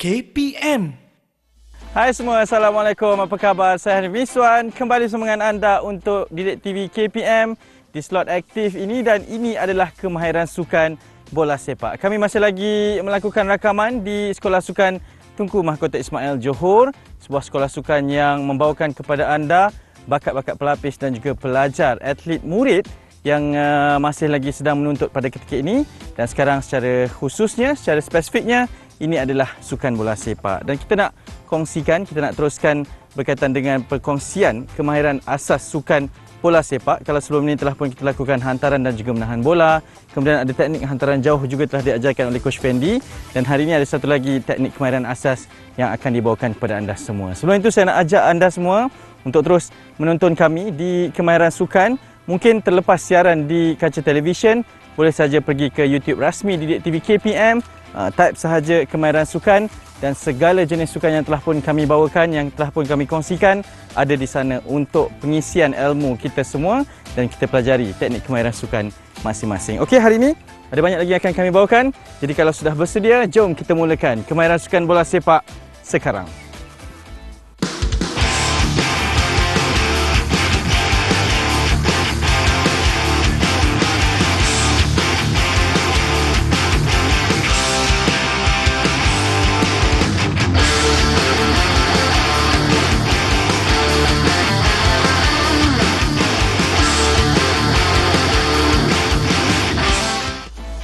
KPM. Hai semua, Assalamualaikum. Apa khabar? Saya Hanif Miswan. Kembali bersama dengan anda untuk Didik TV KPM di slot aktif ini, dan ini adalah kemahiran sukan bola sepak. Kami masih lagi melakukan rakaman di Sekolah Sukan Tunku Mahkota Ismail Johor, sebuah sekolah sukan yang membawakan kepada anda bakat-bakat pelapis dan juga pelajar, atlet murid yang masih lagi sedang menuntut pada ketika ini. Dan sekarang secara khususnya, secara spesifiknya, ini adalah sukan bola sepak. Dan kita nak kongsikan, kita nak teruskan berkaitan dengan perkongsian kemahiran asas sukan bola sepak. Kalau sebelum ini telah pun kita lakukan hantaran dan juga menahan bola. Kemudian ada teknik hantaran jauh juga telah diajarkan oleh Coach Fendi. Dan hari ini ada satu lagi teknik kemahiran asas yang akan dibawakan kepada anda semua. Sebelum itu saya nak ajak anda semua untuk terus menonton kami di kemahiran sukan. Mungkin terlepas siaran di kaca televisyen, boleh saja pergi ke YouTube rasmi Didik TV KPM, type sahaja kemahiran sukan, dan segala jenis sukan yang telah pun kami bawakan, yang telah pun kami kongsikan, ada di sana untuk pengisian ilmu kita semua dan kita pelajari teknik kemahiran sukan masing-masing. Okey, hari ini ada banyak lagi yang akan kami bawakan. Jadi kalau sudah bersedia, jom kita mulakan kemahiran sukan bola sepak sekarang.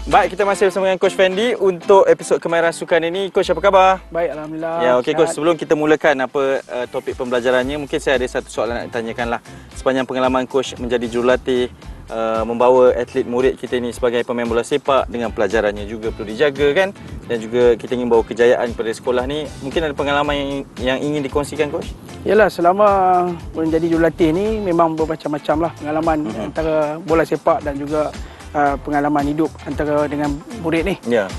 Baik, kita masih bersama dengan Coach Fendi untuk episod kemahiran sukan ini. Coach, apa khabar? Baik, Alhamdulillah. Ya, okey Coach, sebelum kita mulakan apa topik pembelajarannya, mungkin saya ada satu soalan nak tanyakan lah. Sepanjang pengalaman Coach menjadi jurulatih, membawa atlet murid kita ini sebagai pemain bola sepak, dengan pelajarannya juga perlu dijaga kan, dan juga kita ingin bawa kejayaan kepada sekolah ni, mungkin ada pengalaman yang ingin dikongsikan Coach? Yalah, selama menjadi jurulatih ni memang bermacam-macam lah pengalaman antara bola sepak dan juga pengalaman hidup antara dengan murid ni. Ya.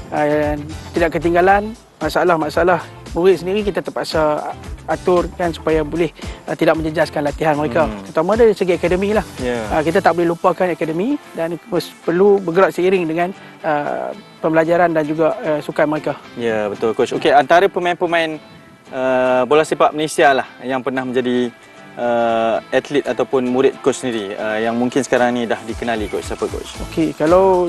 Tidak ketinggalan masalah-masalah murid sendiri, kita terpaksa atur kan supaya boleh tidak menjejaskan latihan mereka. Terutama dari segi akademi lah. Kita tak boleh lupakan akademi dan perlu bergerak seiring dengan pembelajaran dan juga sukan mereka. Ya, betul Coach. Okey, antara pemain-pemain bola sepak Malaysia lah yang pernah menjadi atlet ataupun murid Coach sendiri, yang mungkin sekarang ni dah dikenali Coach, siapa Coach? Okey, kalau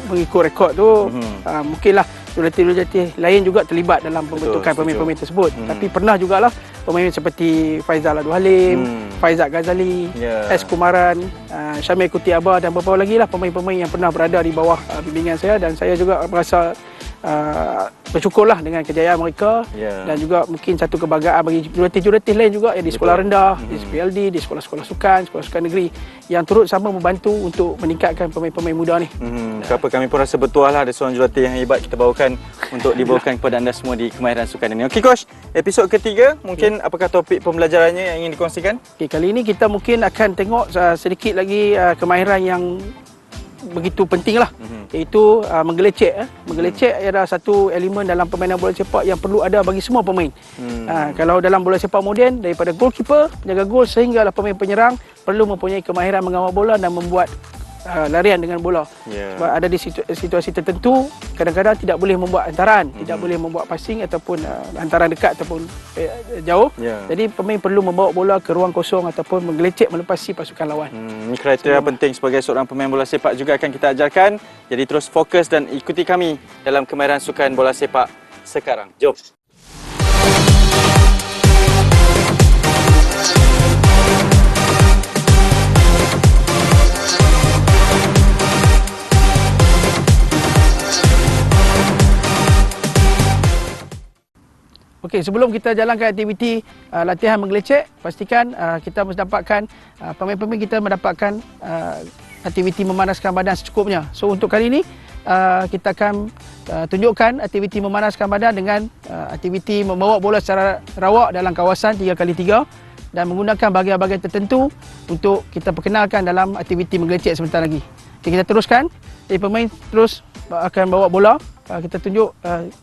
mengikut rekod tu, mungkinlah jurulatih lain juga terlibat dalam pembentukan pemain-pemain tersebut. Tapi pernah jugalah pemain seperti Faizal Abdul Halim, Faizat Ghazali, S. Kumaran, Syamil Kutiaba dan beberapa lagi lah pemain-pemain yang pernah berada di bawah bimbingan saya, dan saya juga merasa bersyukurlah dengan kejayaan mereka. Dan juga mungkin satu kebanggaan bagi jurulatih-jurulatih lain juga yang di sekolah rendah, di SPLD, di sekolah-sekolah sukan negeri yang turut sama membantu untuk meningkatkan pemain-pemain muda ni. Kenapa kami pun rasa betul lah ada seorang jurulatih yang hebat kita bawakan untuk dibawakan kepada anda semua di kemahiran sukan ini. Okey Coach, episod ketiga, mungkin apakah topik pembelajarannya yang ingin dikongsikan? Okey, kali ini kita mungkin akan tengok sedikit lagi kemahiran yang begitu penting lah, iaitu menggelecek. Menggelecek adalah satu elemen dalam permainan bola sepak yang perlu ada bagi semua pemain. Kalau dalam bola sepak moden, daripada goalkeeper, penjaga gol sehinggalah pemain penyerang perlu mempunyai kemahiran mengawal bola dan membuat larian dengan bola. Sebab ada di situasi tertentu kadang-kadang tidak boleh membuat hantaran, tidak boleh membuat passing ataupun hantaran dekat ataupun jauh. Jadi pemain perlu membawa bola ke ruang kosong ataupun menggelecek melepasi pasukan lawan. Ini kriteria penting sebagai seorang pemain bola sepak juga akan kita ajarkan. Jadi terus fokus dan ikuti kami dalam kemahiran sukan bola sepak sekarang. Jom. Okey, sebelum kita jalankan aktiviti latihan menggelecek, pastikan kita mendapatkan pemain-pemain kita mendapatkan aktiviti memanaskan badan secukupnya. So untuk kali ini kita akan tunjukkan aktiviti memanaskan badan dengan aktiviti membawa bola secara rawak dalam kawasan 3x3 dan menggunakan bahagian-bahagian tertentu untuk kita perkenalkan dalam aktiviti menggelecek sebentar lagi. Okay, kita teruskan. Jadi pemain terus akan bawa bola. Kita tunjuk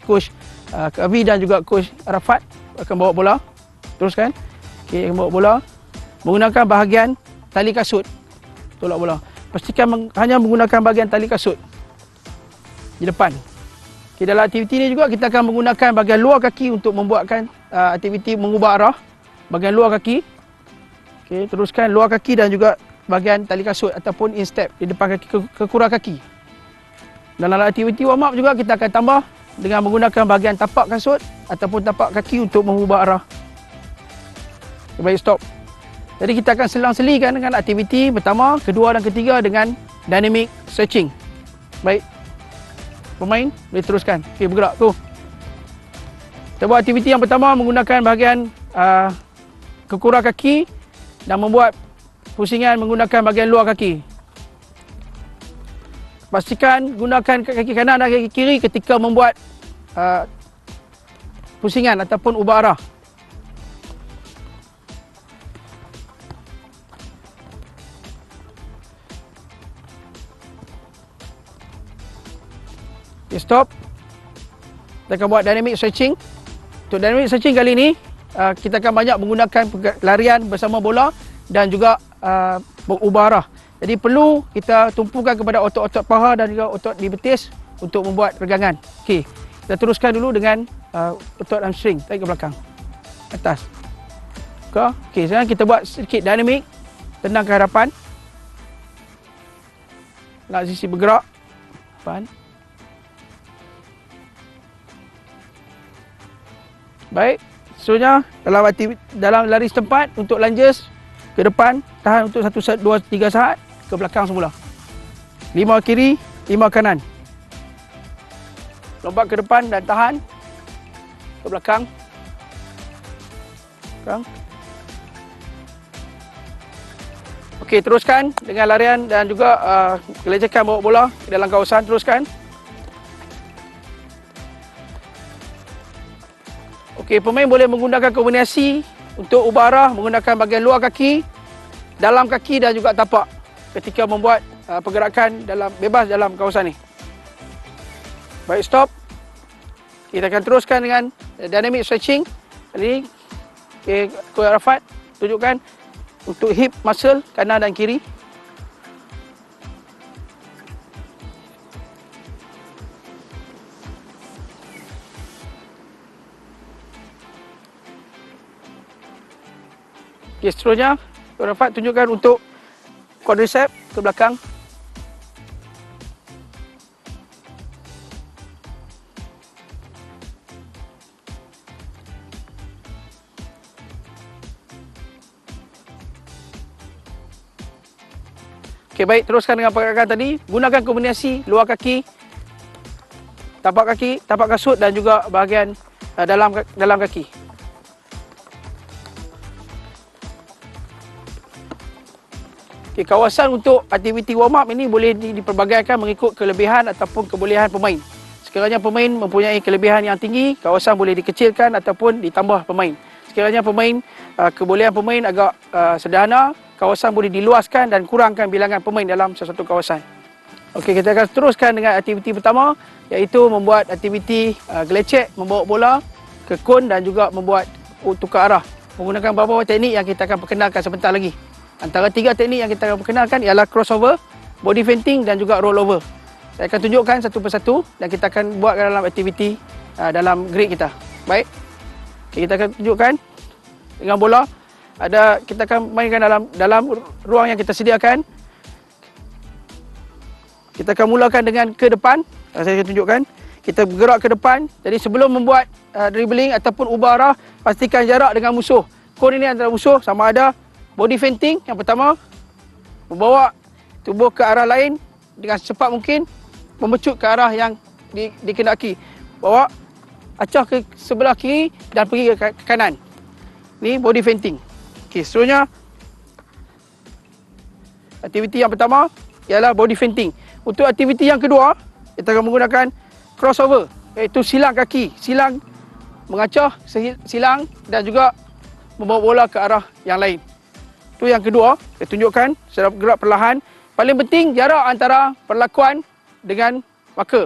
Coach Avi dan juga Coach Arafat akan bawa bola. Teruskan. Okay, akan bawa bola menggunakan bahagian tali kasut. Tolak bola. Pastikan hanya menggunakan bahagian tali kasut di depan. Okay, dalam aktiviti ini juga kita akan menggunakan bahagian luar kaki untuk membuatkan aktiviti mengubah arah bahagian luar kaki. Okay, teruskan luar kaki dan juga bahagian tali kasut ataupun instep di depan kaki ke kurang kaki. Dalam aktiviti warm up juga kita akan tambah dengan menggunakan bahagian tapak kasut ataupun tapak kaki untuk mengubah arah. Okay, baik, stop. Jadi kita akan selang-selikan dengan aktiviti pertama, kedua dan ketiga dengan dynamic stretching. Baik. Pemain boleh teruskan. Okey, bergerak tu. Kita buat aktiviti yang pertama menggunakan bahagian kekurang kaki dan membuat pusingan menggunakan bahagian luar kaki. Pastikan gunakan kaki kanan dan kaki kiri ketika membuat pusingan ataupun ubah arah. Okay, stop. Kita akan buat dynamic stretching. Untuk dynamic stretching kali ini, kita akan banyak menggunakan larian bersama bola dan juga mengubah arah. Jadi perlu kita tumpukan kepada otot-otot paha dan juga otot di betis untuk membuat regangan. Okey, kita teruskan dulu dengan otot hamstring, tarik ke belakang. Atas. Okey, sekarang kita buat sedikit dynamic. Tendang ke hadapan. Nak sisi bergerak. Depan. Baik, seterusnya dalam lari setempat untuk lunges ke depan, tahan untuk 1, 2, 3 saat, ke belakang semula. 5 kiri, 5 kanan. Lompat ke depan dan tahan. Ke belakang. Okey, teruskan dengan larian dan juga gelejekan bawa bola dalam kawasan, teruskan. Okey, pemain boleh menggunakan kombinasi untuk ubah arah menggunakan bahagian luar kaki, dalam kaki dan juga tapak ketika membuat pergerakan bebas dalam kawasan ini. Baik, stop. Kita akan teruskan dengan dynamic stretching. Kali ini, okay, Coach Arafat tunjukkan untuk hip muscle kanan dan kiri. Okay, seterusnya, Coach Arafat tunjukkan untuk quadricep ke belakang. Okey, baik, teruskan dengan pergerakan tadi. Gunakan kombinasi luar kaki, tapak kasut dan juga bahagian dalam kaki. Okay, kawasan untuk aktiviti warm up ini boleh diperbagaikan mengikut kelebihan ataupun kebolehan pemain. Sekiranya pemain mempunyai kelebihan yang tinggi, kawasan boleh dikecilkan ataupun ditambah pemain. Sekiranya kebolehan pemain agak sederhana, kawasan boleh diluaskan dan kurangkan bilangan pemain dalam sesuatu kawasan. Okey, kita akan teruskan dengan aktiviti pertama, iaitu membuat aktiviti gelecek, membawa bola ke kon dan juga membuat tukar arah. Menggunakan beberapa teknik yang kita akan perkenalkan sebentar lagi. Antara 3 teknik yang kita akan perkenalkan ialah crossover, body feinting dan juga rollover. Saya akan tunjukkan satu persatu dan kita akan buat dalam aktiviti dalam grid kita. Baik. Okay, kita akan tunjukkan dengan bola. Kita akan mainkan dalam ruang yang kita sediakan. Kita akan mulakan dengan ke depan. Saya akan tunjukkan. Kita bergerak ke depan. Jadi sebelum membuat dribbling ataupun ubah arah, pastikan jarak dengan musuh. Kon ini antara musuh sama ada body feinting yang pertama, membawa tubuh ke arah lain dengan secepat mungkin, memecut ke arah yang dikehendaki. Bawa, acah ke sebelah kiri dan pergi ke kanan. Ini body feinting. Okey, seterusnya aktiviti yang pertama ialah body feinting. Untuk aktiviti yang kedua, kita akan menggunakan crossover, iaitu silang kaki, silang mengacah, silang dan juga membawa bola ke arah yang lain. Itu yang kedua, saya tunjukkan secara bergerak perlahan. Paling penting jarak antara perlakuan dengan marker.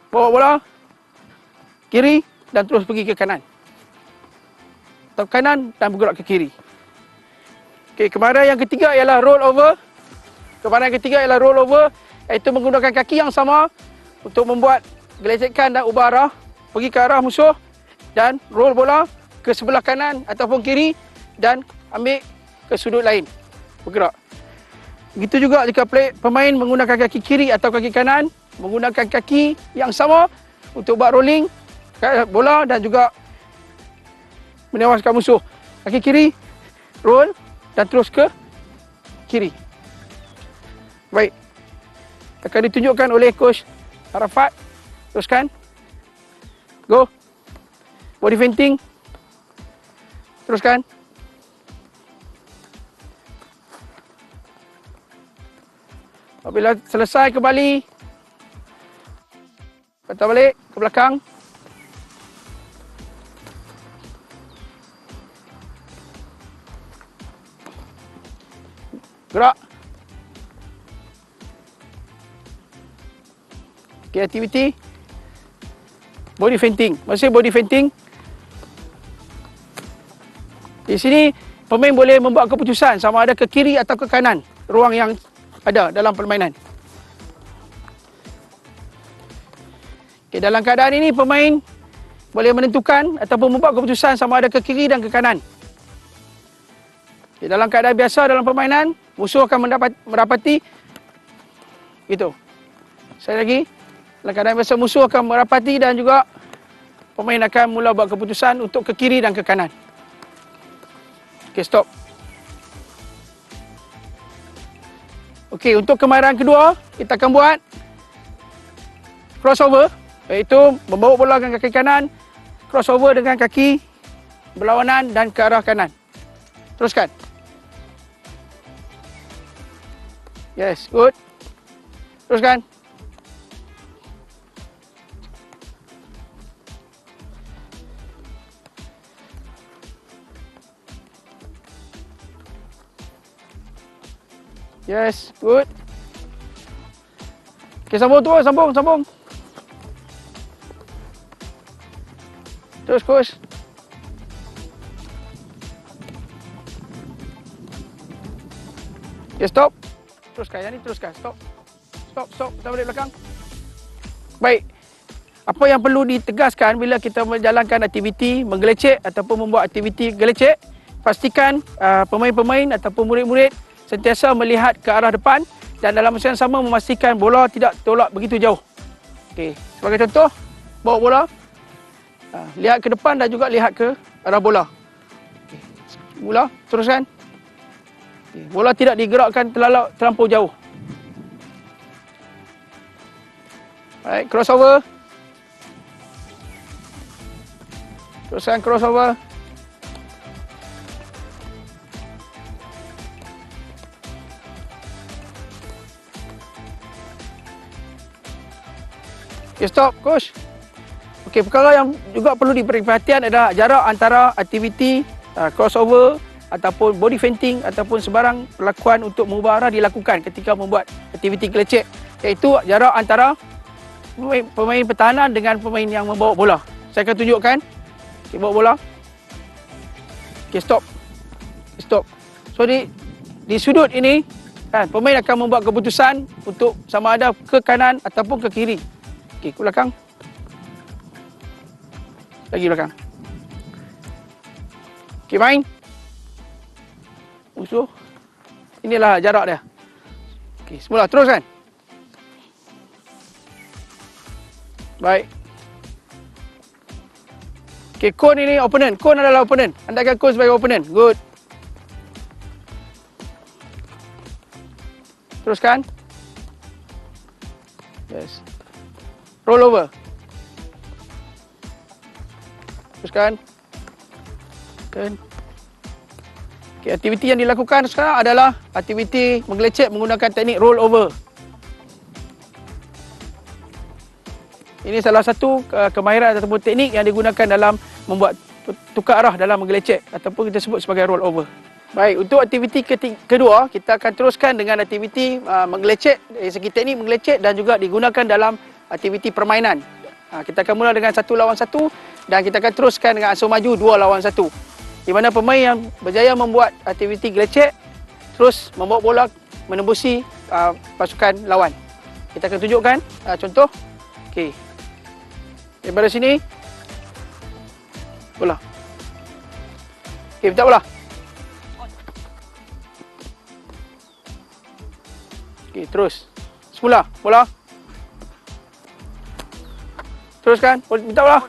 Bawa bola kiri dan terus pergi ke kanan. Atau kanan dan bergerak ke kiri. Okey, kemahiran yang ketiga ialah roll over. Kemahiran yang ketiga ialah roll over, iaitu menggunakan kaki yang sama untuk membuat gelecekkan dan ubah arah, pergi ke arah musuh dan roll bola ke sebelah kanan ataupun kiri dan ambil ke sudut lain. Bergerak. Begitu juga jika pemain menggunakan kaki kiri atau kaki kanan, menggunakan kaki yang sama untuk buat rolling bola dan juga menewaskan musuh. Kaki kiri, roll dan terus ke kiri. Baik. Akan ditunjukkan oleh Coach Arafat. Teruskan. Go. Body feinting. Teruskan. Apabila selesai kembali, patah balik ke belakang. Gerak. Okay, aktiviti body feinting. Masih body feinting. Di sini pemain boleh membuat keputusan sama ada ke kiri atau ke kanan ruang yang ada dalam permainan. Okay, dalam keadaan ini pemain boleh menentukan ataupun membuat keputusan sama ada ke kiri dan ke kanan. Okay, dalam keadaan biasa dalam permainan, musuh akan merapati gitu. Sekali lagi, dalam keadaan biasa musuh akan merapati dan juga pemain akan mula buat keputusan untuk ke kiri dan ke kanan. Okey, stop. Okey, untuk kemahiran kedua, kita akan buat crossover, iaitu membawa bola dengan kaki kanan, crossover dengan kaki berlawanan dan ke arah kanan. Teruskan. Yes, good. Teruskan. Yes, good. Okay, sambung tu, sambung. Terus, coach. Okay, stop. Teruskan, yang ni teruskan. Stop. Kita balik belakang. Baik. Apa yang perlu ditegaskan bila kita menjalankan aktiviti menggelecek ataupun membuat aktiviti gelecek, pastikan pemain-pemain ataupun murid-murid sentiasa melihat ke arah depan dan dalam masa yang sama memastikan bola tidak tolak begitu jauh. Okey, sebagai contoh, bawa bola, lihat ke depan dan juga lihat ke arah bola. Okay. Mula, teruskan. Okay. Bola tidak digerakkan terlampau jauh. Baik, crossover. Teruskan crossover. Okay, stop, coach. Okey, perkara yang juga perlu diberi perhatian adalah jarak antara aktiviti crossover ataupun body feinting ataupun sebarang perlakuan untuk mengubah arah dilakukan ketika membuat aktiviti gelecek, iaitu jarak antara pemain pertahanan dengan pemain yang membawa bola. Saya akan tunjukkan. Okey, bawa bola. Okey, stop. So di sudut ini kan pemain akan membuat keputusan untuk sama ada ke kanan ataupun ke kiri. Okey, ke belakang. Lagi belakang. Okey, main. Musuh. Inilah jarak dia. Okey, semula teruskan. Baik. Okey, cone ini opponent. Cone adalah opponent. Andaikan cone sebagai opponent. Good. Teruskan. Yes. Roll over. Teruskan. Turn. Okay, aktiviti yang dilakukan sekarang adalah aktiviti menggelecek menggunakan teknik roll over. Ini salah satu kemahiran ataupun teknik yang digunakan dalam membuat tukar arah dalam menggelecek ataupun kita sebut sebagai roll over. Baik, untuk aktiviti kedua, kita akan teruskan dengan aktiviti menggelecek dari segi teknik menggelecek dan juga digunakan dalam aktiviti permainan. Kita akan mula dengan 1 lawan 1 dan kita akan teruskan dengan asuh maju 2 lawan 1. Di mana pemain yang berjaya membuat aktiviti gelecek terus membawa bola menembusi pasukan lawan. Kita akan tunjukkan contoh. Okey. Daripada sini. Bola. Okey, minta bola. Okey, terus. Semula, bola. Teruskan, minta bola.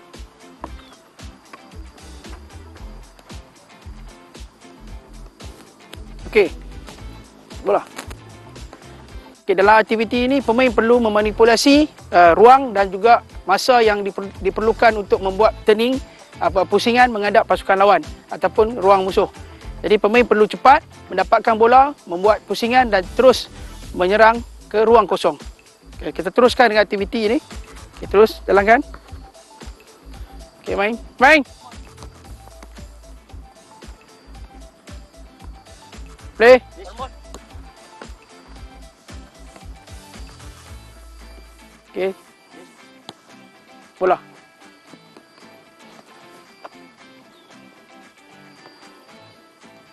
Okey. Bola. Okey, dalam aktiviti ini pemain perlu memanipulasi ruang dan juga masa yang diperlukan untuk membuat turning pusingan menghadap pasukan lawan ataupun ruang musuh. Jadi pemain perlu cepat mendapatkan bola, membuat pusingan dan terus menyerang ke ruang kosong. Okay, kita teruskan dengan aktiviti ini. Okay, terus jalankan. Okay, main. Main. Play. Okay. Bola.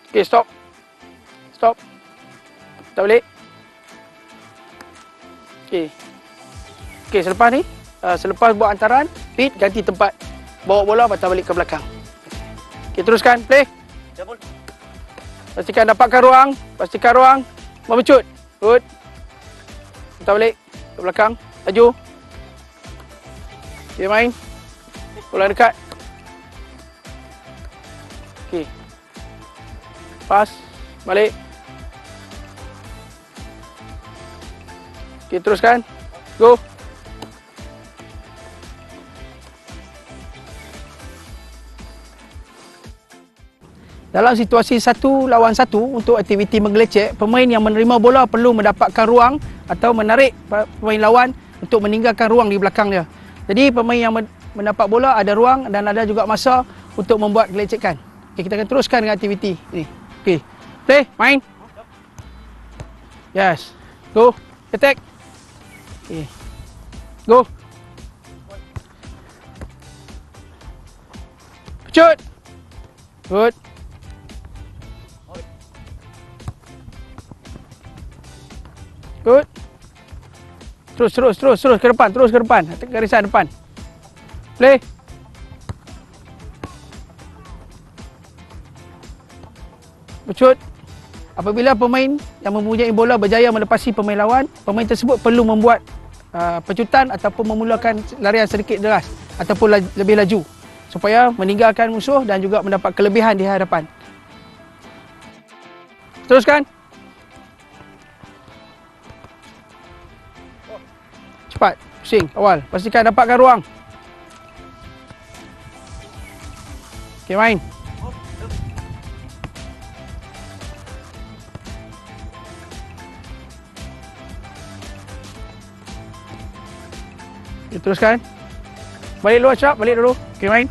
Okay, stop. Stop. Tak balik. Okay. Okay, selepas ni, selepas buat hantaran, pit, ganti tempat. Bawa bola, patah balik ke belakang. Okay, teruskan. Play. Pastikan dapatkan ruang. Pastikan ruang. Memecut. Good. Patah balik ke belakang. Laju. Okay, main. Bola dekat. Okay. Pas. Balik. Okay, teruskan. Go. Dalam situasi 1 lawan 1 untuk aktiviti menggelecek, pemain yang menerima bola perlu mendapatkan ruang atau menarik pemain lawan untuk meninggalkan ruang di belakang dia. Jadi pemain yang mendapat bola ada ruang dan ada juga masa untuk membuat gelecekan. Okay, kita akan teruskan dengan aktiviti ini. Okey. Play, main. Yes. Go. Attack. Okay. Go. Shoot. Good. Good. Terus ke depan, garisan depan. Play. Shoot. Apabila pemain yang mempunyai bola berjaya melepasi pemain lawan, pemain tersebut perlu membuat pecutan ataupun memulakan larian sedikit deras ataupun lebih laju supaya meninggalkan musuh dan juga mendapat kelebihan di hadapan. Teruskan. Cepat, pusing awal. Pastikan dapatkan ruang. Okey, main. Okay, teruskan. Balik dulu, Acap. Balik dulu. Okey, main.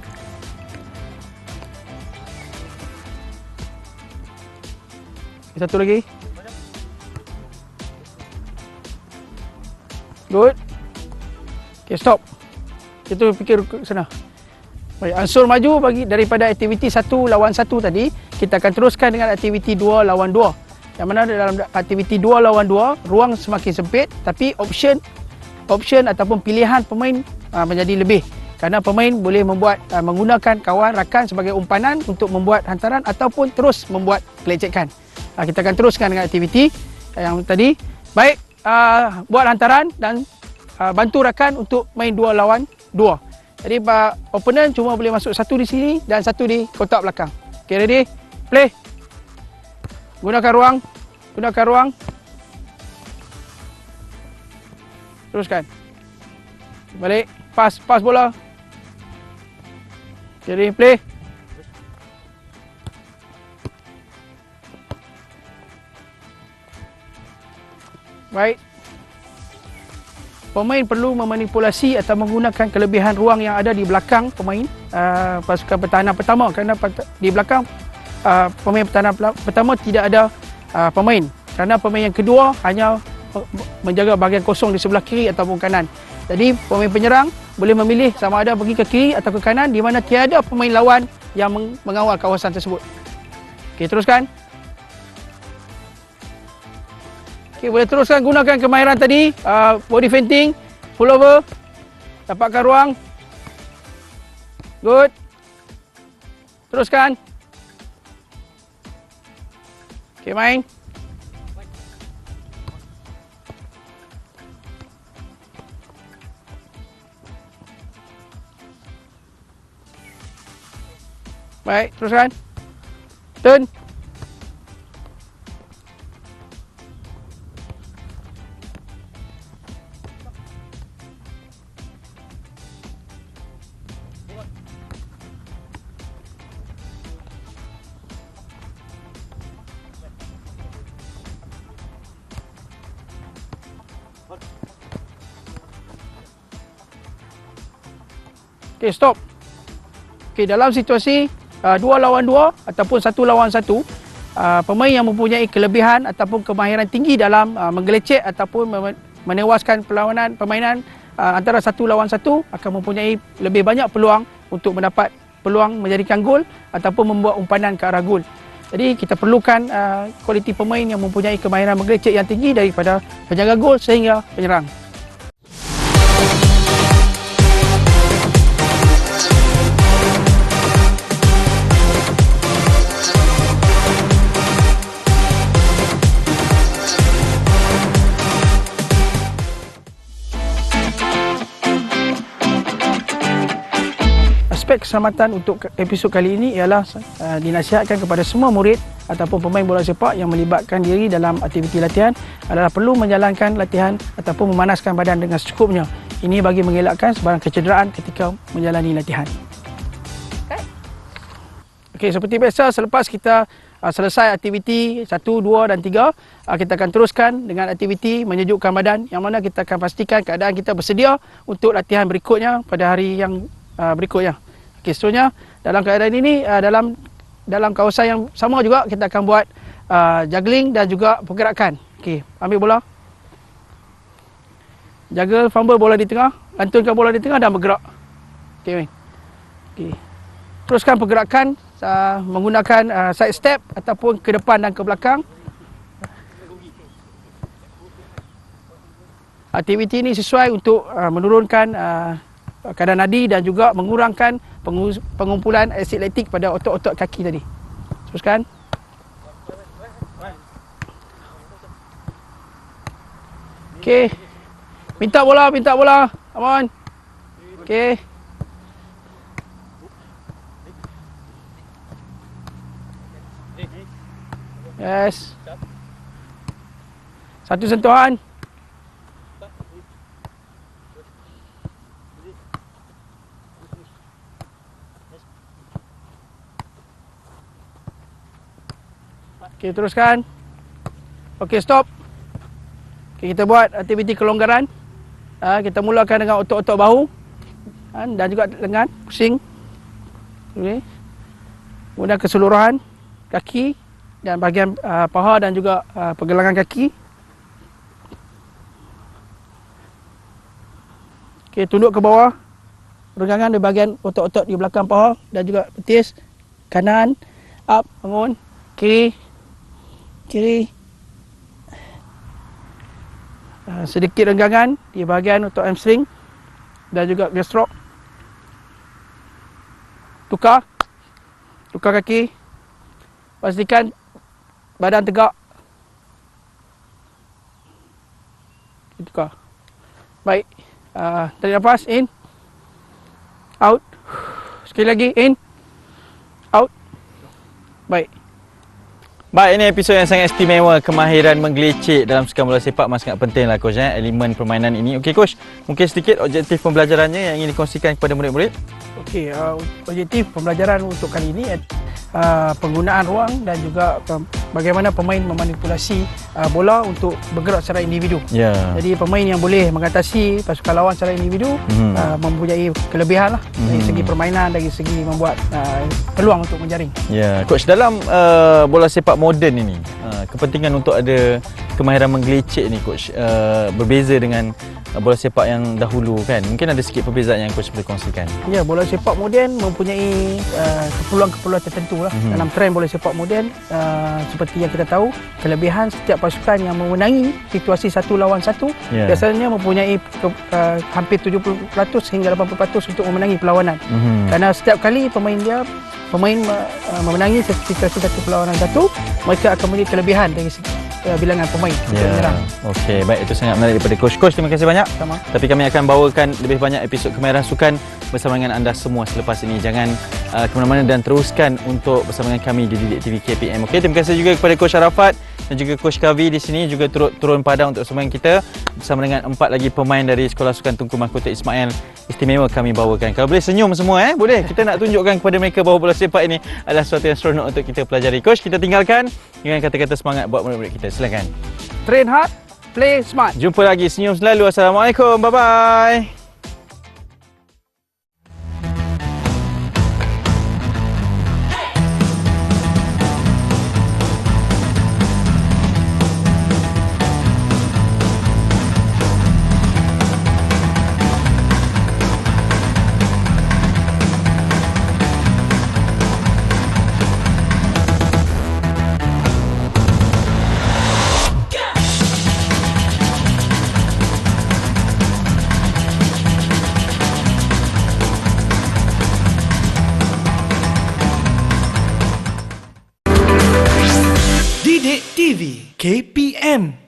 Okay, satu lagi. Good. Okay, stop. Kita fikir ke sana. Baik, ansur maju bagi daripada aktiviti 1 lawan 1 tadi, kita akan teruskan dengan aktiviti 2 lawan 2. Yang mana dalam aktiviti 2 lawan 2, ruang semakin sempit tapi option ataupun pilihan pemain menjadi lebih. Kerana pemain boleh membuat menggunakan kawan rakan sebagai umpanan untuk membuat hantaran ataupun terus membuat gelecekan. Kita akan teruskan dengan aktiviti yang tadi. Baik, buat hantaran dan bantu rakan untuk main 2 lawan 2. Jadi opponent cuma boleh masuk 1 di sini dan 1 di kotak belakang. Okay, ready? Play. Gunakan ruang. Teruskan. Balik. Pas bola. Jadi play. Baik. Pemain perlu memanipulasi atau menggunakan kelebihan ruang yang ada di belakang pemain pasukan pertahanan pertama, kerana di belakang pemain pertahanan pertama tidak ada pemain, kerana pemain yang kedua hanya menjaga bahagian kosong di sebelah kiri ataupun kanan. Jadi pemain penyerang boleh memilih sama ada pergi ke kiri atau ke kanan di mana tiada pemain lawan yang mengawal kawasan tersebut. Okey, teruskan. Okay, boleh teruskan gunakan kemahiran tadi, body feinting, pull over, dapatkan ruang, Good. Teruskan. Okey, main. Baik, teruskan. Turn. Okey, stop. Okey, dalam situasi 2 lawan 2 ataupun 1 lawan 1, pemain yang mempunyai kelebihan ataupun kemahiran tinggi dalam menggelecek ataupun menewaskan permainan antara 1 lawan 1 akan mempunyai lebih banyak peluang untuk mendapat peluang menjadikan gol ataupun membuat umpanan ke arah gol. Jadi kita perlukan kualiti pemain yang mempunyai kemahiran menggelecek yang tinggi daripada penjaga gol sehingga penyerang. Aspek keselamatan untuk episod kali ini ialah dinasihatkan kepada semua murid ataupun pemain bola sepak yang melibatkan diri dalam aktiviti latihan adalah perlu menjalankan latihan ataupun memanaskan badan dengan secukupnya. Ini bagi mengelakkan sebarang kecederaan ketika menjalani latihan. Okey, seperti biasa selepas kita selesai aktiviti 1, 2 dan 3, kita akan teruskan dengan aktiviti menyejukkan badan yang mana kita akan pastikan keadaan kita bersedia untuk latihan berikutnya pada hari yang berikutnya. Okey, seterusnya dalam keadaan ini dalam kawasan yang sama juga kita akan buat juggling dan juga pergerakan. Okey, ambil bola. Jaga fumble bola di tengah, lantunkan bola di tengah dan bergerak. Okey, main. Okey. Teruskan pergerakan menggunakan side step ataupun ke depan dan ke belakang. Aktiviti ini sesuai untuk menurunkan kadar nadi dan juga mengurangkan pengumpulan asid laktik pada otot-otot kaki tadi. Teruskan. Okey. Minta bola. Come on. Okey. Yes. Satu sentuhan. Okey, teruskan. Okey, stop. Okey, kita buat aktiviti kelonggaran. Kita mulakan dengan otot-otot bahu dan juga lengan, pusing. Okey. Kemudian keseluruhan kaki dan bahagian paha dan juga pergelangan kaki. Okey, tunduk ke bawah. Renggangan di bahagian otot-otot di belakang paha dan juga betis. Kanan, up, bangun. Kiri. Sedikit renggangan di bahagian otot hamstring dan juga gastroc. Tukar kaki. Pastikan badan tegak. Tukar. Baik. Tarik nafas, in, out. Sekali lagi, in, out. Baik. Baik, ini episod yang sangat istimewa. Kemahiran menggelecek dalam sukan bola sepak memang sangat penting lah, Coach. Elemen permainan ini. Okey, Coach. Mungkin sedikit objektif pembelajarannya yang ingin dikongsikan kepada murid-murid. Okey, objektif pembelajaran untuk kali ini penggunaan ruang dan juga bagaimana pemain memanipulasi bola untuk bergerak secara individu. Ya. Jadi pemain yang boleh mengatasi pasukan lawan secara individu mempunyai kelebihan lah dari segi permainan, dari segi membuat peluang untuk menjaring. Ya, Coach, dalam bola sepak moden ini, kepentingan untuk ada kemahiran menggelecek ni, Coach, berbeza dengan bola sepak yang dahulu kan? Mungkin ada sikit perbezaan yang coach boleh kongsikan. Ya, bola sepak moden mempunyai keperluan-keperluan tertentu lah. Dalam trend bola sepak moden, seperti yang kita tahu, kelebihan setiap pasukan yang memenangi situasi 1 lawan 1 biasanya mempunyai hampir 70% hingga 80% untuk memenangi perlawanan. Kerana setiap kali pemain memenangi situasi 1 perlawanan 1, mereka akan mempunyai kelebihan dari bilangan pemain untuk menyerang. Okey, baik, itu sangat menarik daripada coach. Coach, terima kasih banyak. Sama. Tapi kami akan bawakan lebih banyak episod Kemahiran Sukan bersama dengan anda semua selepas ini. Jangan ke mana-mana dan teruskan untuk bersama dengan kami di Didik TV KPM. Okey, terima kasih juga kepada Coach Arafat dan juga Coach Kavi di sini juga turun padang untuk bersama dengan kita bersama dengan 4 lagi pemain dari Sekolah Sukan Tunku Mahkota Ismail. Istimewa kami bawakan. Kalau boleh senyum semua boleh. Kita nak tunjukkan kepada mereka bahawa bola sepak ini adalah sesuatu yang seronok untuk kita pelajari. Coach, kita tinggalkan dengan kata-kata semangat buat murid-murid kita. Silakan. Train hard, play smart. Jumpa lagi, senyum selalu. Assalamualaikum. Bye-bye. Didik TV KPM